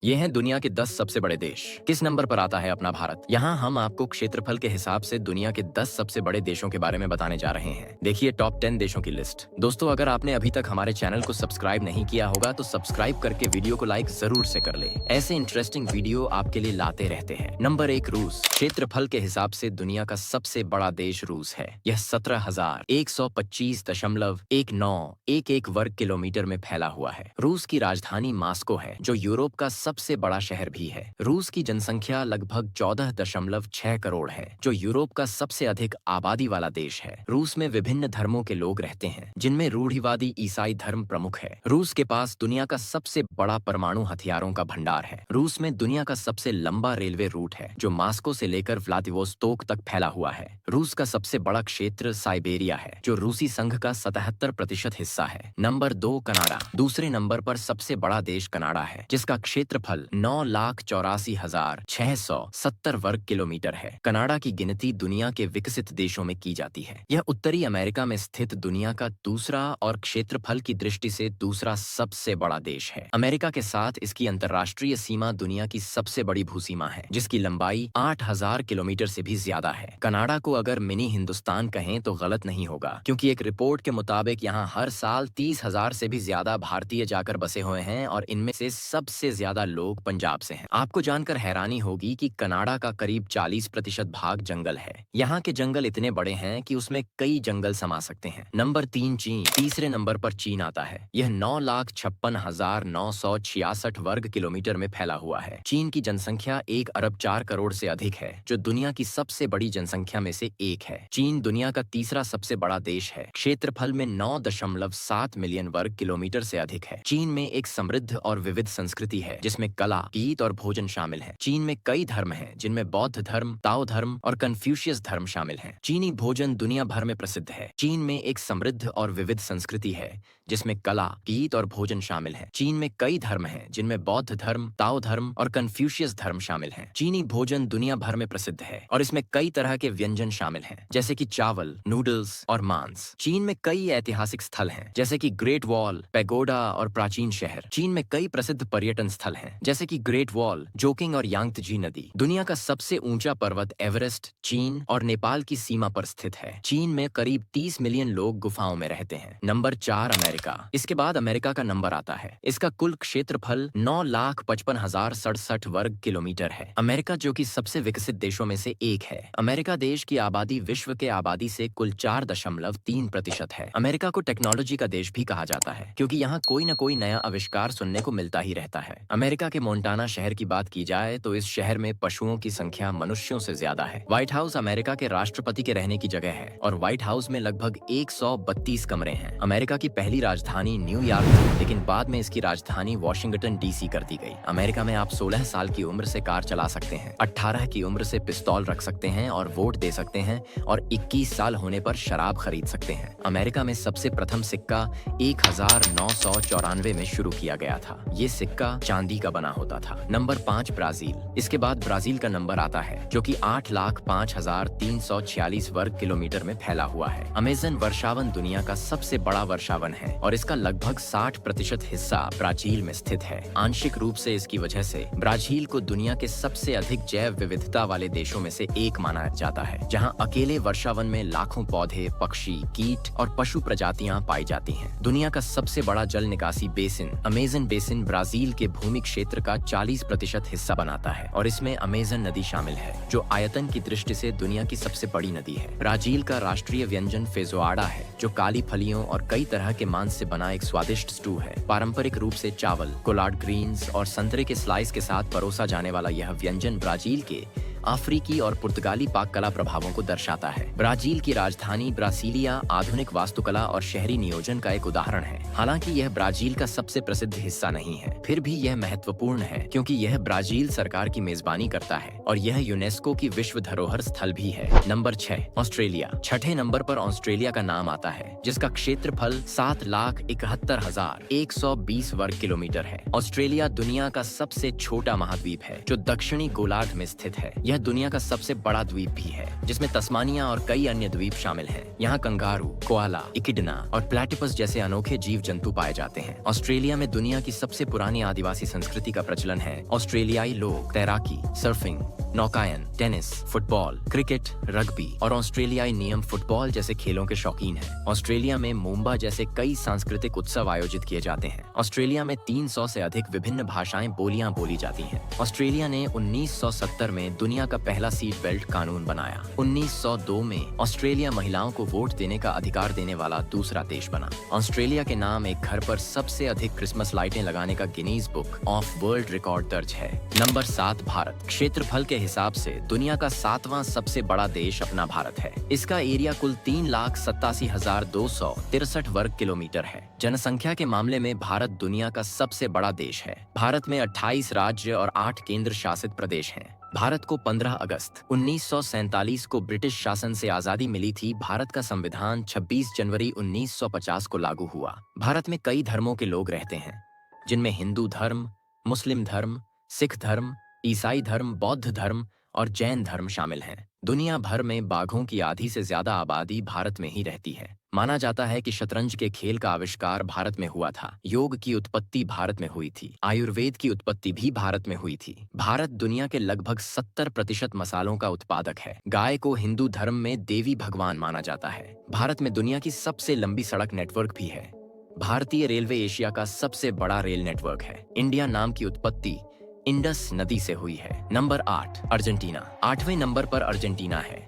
ये हैं दुनिया के 10 सबसे बड़े देश। किस नंबर पर आता है अपना भारत? यहाँ हम आपको क्षेत्रफल के हिसाब से दुनिया के 10 सबसे बड़े देशों के बारे में बताने जा रहे हैं। देखिए टॉप 10 देशों की लिस्ट। दोस्तों, अगर आपने अभी तक हमारे चैनल को सब्सक्राइब नहीं किया होगा तो सब्सक्राइब करके वीडियो को लाइक जरूर से कर ले। ऐसे इंटरेस्टिंग वीडियो आपके लिए लाते रहते हैं। नंबर 1, रूस। क्षेत्रफल के हिसाब से दुनिया का सबसे बड़ा देश रूस है। यह 17,125.1911 वर्ग किलोमीटर में फैला हुआ है। रूस की राजधानी मॉस्को है, जो यूरोप का सबसे बड़ा शहर भी है। रूस की जनसंख्या लगभग 14.6 करोड़ है, जो यूरोप का सबसे अधिक आबादी वाला देश है। रूस में विभिन्न धर्मों के लोग रहते हैं, जिनमें रूढ़िवादी ईसाई धर्म प्रमुख है। रूस के पास दुनिया का सबसे बड़ा परमाणु हथियारों का भंडार है। रूस में दुनिया का सबसे लंबा रेलवे रूट है, जो मॉस्को से लेकर व्लादिवोस्तोक तक फैला हुआ है। रूस का सबसे बड़ा क्षेत्र साइबेरिया है, जो रूसी संघ का 77% हिस्सा है। Number 2, Canada. दूसरे नंबर पर सबसे बड़ा देश कनाडा है, जिसका क्षेत्रफल 9,84,670 वर्ग किलोमीटर है। कनाडा की गिनती दुनिया के विकसित देशों में की जाती है। यह उत्तरी अमेरिका में स्थित दुनिया का दूसरा और क्षेत्रफल की दृष्टि से दूसरा सबसे बड़ा देश है। अमेरिका के साथ इसकी अंतर्राष्ट्रीय सीमा दुनिया की सबसे बड़ी भूसीमा है, जिसकी लंबाई 8,000 किलोमीटर से भी ज्यादा है। कनाडा को अगर मिनी हिंदुस्तान कहें तो गलत नहीं होगा, क्योंकि एक रिपोर्ट के मुताबिक यहाँ हर साल 30,000 से भी ज्यादा भारतीय जाकर बसे हुए हैं और इनमें से सबसे ज्यादा लोग पंजाब से हैं। आपको जानकर हैरानी होगी कि कनाडा का करीब 40% भाग जंगल है। यहाँ के जंगल इतने बड़े हैं कि उसमें कई जंगल समा सकते हैं। नंबर 3, चीन। तीसरे नंबर पर चीन आता है। यह 9,56,966 वर्ग किलोमीटर में फैला हुआ है। चीन की जनसंख्या 1 अरब 4 करोड़ से अधिक है, जो दुनिया की सबसे बड़ी जनसंख्या में से एक है। चीन दुनिया का तीसरा सबसे बड़ा देश है। क्षेत्रफल में 9.7 मिलियन वर्ग किलोमीटर से अधिक है। चीन में एक समृद्ध और विविध संस्कृति है, जिसमें कला, गीत और भोजन शामिल है। चीन में कई धर्म हैं, जिनमें बौद्ध धर्म, ताओ धर्म और कन्फ्यूशियस धर्म शामिल हैं। चीनी भोजन दुनिया भर में प्रसिद्ध है। चीन में एक समृद्ध और विविध संस्कृति है, जिसमें कला, गीत और भोजन शामिल है। चीन में कई धर्म हैं, जिनमें बौद्ध धर्म, ताओ धर्म और कन्फ्यूशियस धर्म शामिल हैं। चीनी भोजन दुनिया भर में प्रसिद्ध है और इसमें कई तरह के व्यंजन शामिल हैं, जैसे कि चावल, नूडल्स और मांस। चीन में कई ऐतिहासिक स्थल हैं, जैसे कि ग्रेट वॉल, पैगोडा और प्राचीन शहर। चीन में कई प्रसिद्ध पर्यटन स्थल हैं, जैसे कि ग्रेट वॉल, जोकिंग और यांगत्जी नदी। दुनिया का सबसे ऊंचा पर्वत एवरेस्ट चीन और नेपाल की सीमा पर स्थित है। चीन में करीब 30 मिलियन लोग गुफाओं में रहते हैं। Number 4, America. इसके बाद अमेरिका का नंबर आता है। इसका कुल क्षेत्रफल 9,55,067 वर्ग किलोमीटर है। अमेरिका, जो कि सबसे विकसित देशों में से एक है। अमेरिका देश की आबादी विश्व के आबादी से कुल 4.3% है। अमेरिका को टेक्नोलॉजी का देश भी कहा जाता है, क्योंकि यहाँ कोई न कोई नया आविष्कार सुनने को मिलता ही रहता है। अमेरिका के मोंटाना शहर की बात की जाए तो इस शहर में पशुओं की संख्या मनुष्यों से ज्यादा है। व्हाइट हाउस अमेरिका के राष्ट्रपति के रहने की जगह है और व्हाइट हाउस में लगभग 132 कमरे हैं। अमेरिका की पहली राजधानी न्यूयॉर्क थी, लेकिन बाद में इसकी राजधानी वॉशिंगटन डीसी कर दी गई। अमेरिका में आप 16 साल की उम्र से कार चला सकते हैं, 18 की उम्र से पिस्तौल रख सकते हैं और वोट दे सकते हैं और 21 साल होने पर शराब खरीद सकते हैं। अमेरिका में सबसे प्रथम सिक्का 1994 में शुरू किया गया था। ये सिक्का चांदी का बना होता था। Number 5, Brazil. इसके बाद ब्राजील का नंबर आता है, जो कि 8,05,346 वर्ग किलोमीटर में फैला हुआ है। अमेज़न वर्षावन दुनिया का सबसे बड़ा वर्षावन है और इसका लगभग 60% हिस्सा ब्राजील में स्थित है। आंशिक रूप से इसकी वजह से ब्राजील को दुनिया के सबसे अधिक जैव विविधता वाले देशों में से एक माना जाता है, जहां अकेले वर्षावन में लाखों पौधे, पक्षी, कीट और पशु प्रजातियां पाई जाती हैं। दुनिया का सबसे बड़ा जल निकासी बेसिन अमेज़न बेसिन ब्राजील के भूमि क्षेत्र का 40% हिस्सा बनाता है और इसमें अमेज़न नदी शामिल है, जो आयतन की दृष्टि से दुनिया की सबसे बड़ी नदी है। ब्राजील का राष्ट्रीय व्यंजन फेजोआडा है, जो काली फलियों और कई तरह के मांस से बना एक स्वादिष्ट स्टू है। पारंपरिक रूप से चावल, कोलाड ग्रीन्स और संतरे के स्लाइस के साथ परोसा जाने वाला यह व्यंजन ब्राजील के अफ्रीकी और पुर्तगाली पाक कला प्रभावों को दर्शाता है। ब्राजील की राजधानी ब्रासीलिया आधुनिक वास्तुकला और शहरी नियोजन का एक उदाहरण है। हालांकि यह ब्राजील का सबसे प्रसिद्ध हिस्सा नहीं है, फिर भी यह महत्वपूर्ण है क्योंकि यह ब्राजील सरकार की मेजबानी करता है और यह यूनेस्को की विश्व धरोहर स्थल भी है। Number 6, Australia. छठे नंबर पर ऑस्ट्रेलिया का नाम आता है, जिसका क्षेत्रफल 7,71,120 वर्ग किलोमीटर है। ऑस्ट्रेलिया दुनिया का सबसे छोटा महाद्वीप है, जो दक्षिणी गोलार्ध में स्थित है। यह यह दुनिया का सबसे बड़ा द्वीप भी है, जिसमें तस्मानिया और कई अन्य द्वीप शामिल हैं। यहाँ कंगारू, कोआला, इकिडना और प्लेटिपस जैसे अनोखे जीव जंतु पाए जाते हैं। ऑस्ट्रेलिया में दुनिया की सबसे पुरानी आदिवासी संस्कृति का प्रचलन है। ऑस्ट्रेलियाई लोग तैराकी, सर्फिंग, नौकायन, टेनिस, फुटबॉल, क्रिकेट, रग्बी और ऑस्ट्रेलियाई नियम फुटबॉल जैसे खेलों के शौकीन हैं। ऑस्ट्रेलिया में मोम्बा जैसे कई सांस्कृतिक उत्सव आयोजित किए जाते हैं। ऑस्ट्रेलिया में 300 से अधिक विभिन्न भाषाएं बोलियां बोली जाती हैं। ऑस्ट्रेलिया ने 1970 में दुनिया का पहला सीट बेल्ट कानून बनाया। 1902 में ऑस्ट्रेलिया महिलाओं को वोट देने का अधिकार देने वाला दूसरा देश बना। ऑस्ट्रेलिया के नाम एक घर पर सबसे अधिक क्रिसमस लाइटें लगाने का Guinness book of world record दर्ज है। नंबर 7 भारत। क्षेत्रफल के हिसाब से दुनिया का 7वां सबसे बड़ा देश अपना भारत है। इसका एरिया कुल 3,87,263 वर्ग किलोमीटर है। जनसंख्या के मामले में भारत दुनिया का सबसे बड़ा देश है। भारत में 28 राज्य और 8 केंद्र शासित प्रदेश हैं। भारत को 15 अगस्त 1947 को ब्रिटिश शासन से आजादी मिली थी। भारत का संविधान 26 जनवरी 1950 को लागू हुआ। भारत में कई धर्मों के लोग रहते हैं, जिनमें हिंदू धर्म, मुस्लिम धर्म, सिख धर्म, ईसाई धर्म, बौद्ध धर्म और जैन धर्म शामिल हैं। दुनिया भर में बाघों की आधी से ज्यादा आबादी भारत में ही रहती है। माना जाता है कि शतरंज के खेल का आविष्कार भारत में हुआ था। योग की उत्पत्ति भारत में हुई थी। आयुर्वेद की उत्पत्ति भी भारत में हुई थी। भारत दुनिया के लगभग 70% मसालों का उत्पादक है। गाय को हिंदू धर्म में देवी भगवान माना जाता है। भारत में दुनिया की सबसे लंबी सड़क नेटवर्क भी है। भारतीय रेलवे एशिया का सबसे बड़ा रेल नेटवर्क है। इंडिया नाम की उत्पत्ति इंडस नदी से हुई है। Number 8 Argentina. 8वें नंबर पर अर्जेंटीना है,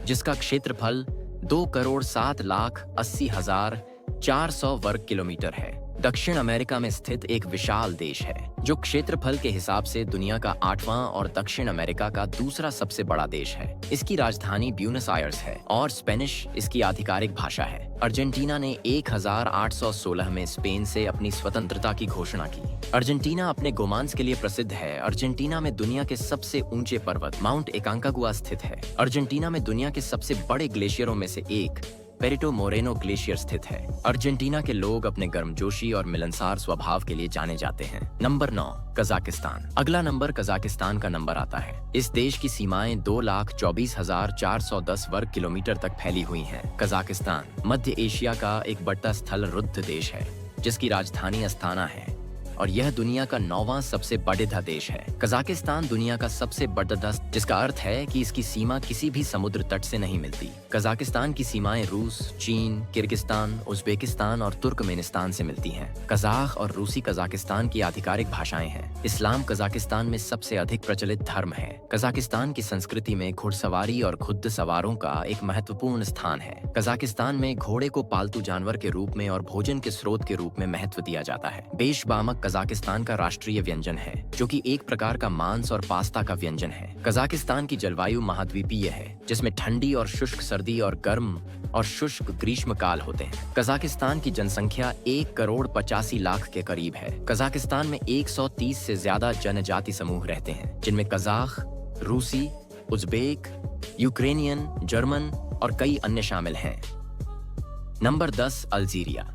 जिसका क्षेत्रफल 2,07,80,400 वर्ग किलोमीटर है। दक्षिण अमेरिका में स्थित एक विशाल देश है, जो क्षेत्रफल के हिसाब से दुनिया का 8वां और दक्षिण अमेरिका का दूसरा सबसे बड़ा देश है। इसकी राजधानी ब्यूनस आयर्स है और स्पेनिश इसकी आधिकारिक भाषा है। अर्जेंटीना ने 1816 में स्पेन से अपनी स्वतंत्रता की घोषणा की। अर्जेंटीना अपने गोमांस के लिए प्रसिद्ध है। अर्जेंटीना में दुनिया के सबसे ऊंचे पर्वत माउंट एकांकागुआ स्थित है। अर्जेंटीना में दुनिया के सबसे बड़े ग्लेशियरों में से एक पेरिटो मोरेनो ग्लेशियर स्थित है। अर्जेंटीना के लोग अपने गर्मजोशी और मिलनसार स्वभाव के लिए जाने जाते हैं। Number 9 Kazakhstan. अगला नंबर कजाकिस्तान का नंबर आता है। इस देश की सीमाएं 2,24,410 वर्ग किलोमीटर तक फैली हुई हैं। कजाकिस्तान मध्य एशिया का एक बट्टा स्थल रुद्ध देश है, जिसकी राजधानी अस्ताना है और यह दुनिया का 9वां सबसे बड़ा देश है। कजाकिस्तान दुनिया का सबसे बड़ा देश, जिसका अर्थ है कि इसकी सीमा किसी भी समुद्र तट से नहीं मिलती। कजाकिस्तान की सीमाएं रूस, चीन, किर्गिस्तान, उज्बेकिस्तान और तुर्कमेनिस्तान से मिलती हैं। कजाक और रूसी कजाकिस्तान की आधिकारिक भाषाएं हैं। इस्लाम कजाकिस्तान में सबसे अधिक प्रचलित धर्म है। कजाकिस्तान की संस्कृति में घुड़सवारी और खुद सवारों का एक महत्वपूर्ण स्थान है। कजाकिस्तान में घोड़े को पालतू जानवर के रूप में और भोजन के स्रोत के रूप में महत्व दिया जाता है। बेशबामक कजाकिस्तान का राष्ट्रीय व्यंजन है, जो कि एक प्रकार का मांस और पास्ता का व्यंजन है। कजाकिस्तान की जलवायु महाद्वीपीय है, जिसमें ठंडी और शुष्क सर्दी और गर्म और शुष्क ग्रीष्मकाल होते हैं। कजाकिस्तान की जनसंख्या 1,85,00,000 के करीब है। कजाकिस्तान में 130 से ज्यादा जनजाति समूह रहते हैं, जिनमें कजाक, रूसी, उज्बेक, यूक्रेनियन, जर्मन और कई अन्य शामिल हैं। Number 10 Algeria.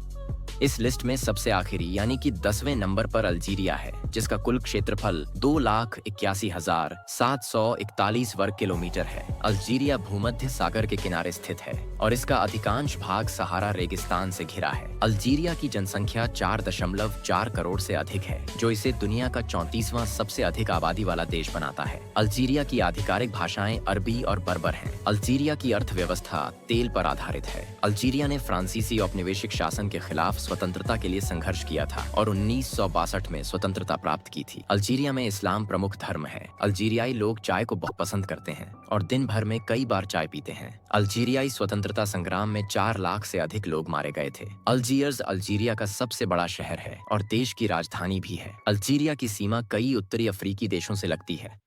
इस लिस्ट में सबसे आखिरी यानी कि 10वें नंबर पर अल्जीरिया है, जिसका कुल क्षेत्रफल 2,81,741 वर्ग किलोमीटर है। अल्जीरिया भूमध्य सागर के किनारे स्थित है और इसका अधिकांश भाग सहारा रेगिस्तान से घिरा है। अल्जीरिया की जनसंख्या 4.4 करोड़ से अधिक है, जो इसे दुनिया का 34वां सबसे अधिक आबादी वाला देश बनाता है। अल्जीरिया की आधिकारिक भाषाएं अरबी और बर्बर हैं। अल्जीरिया की अर्थव्यवस्था तेल पर आधारित है। अल्जीरिया ने फ्रांसीसी औपनिवेशिक शासन के खिलाफ स्वतंत्रता के लिए संघर्ष किया था और 1962 में स्वतंत्रता प्राप्त की थी। अल्जीरिया में इस्लाम प्रमुख धर्म है। अल्जीरियाई लोग चाय को बहुत पसंद करते हैं और दिन भर में कई बार चाय पीते हैं। अल्जीरियाई स्वतंत्रता संग्राम में 4 लाख से अधिक लोग मारे गए थे। अल्जीयर्स अल्जीरिया का सबसे बड़ा शहर है और देश की राजधानी भी है। अल्जीरिया की सीमा कई उत्तरी अफ्रीकी देशों से लगती है।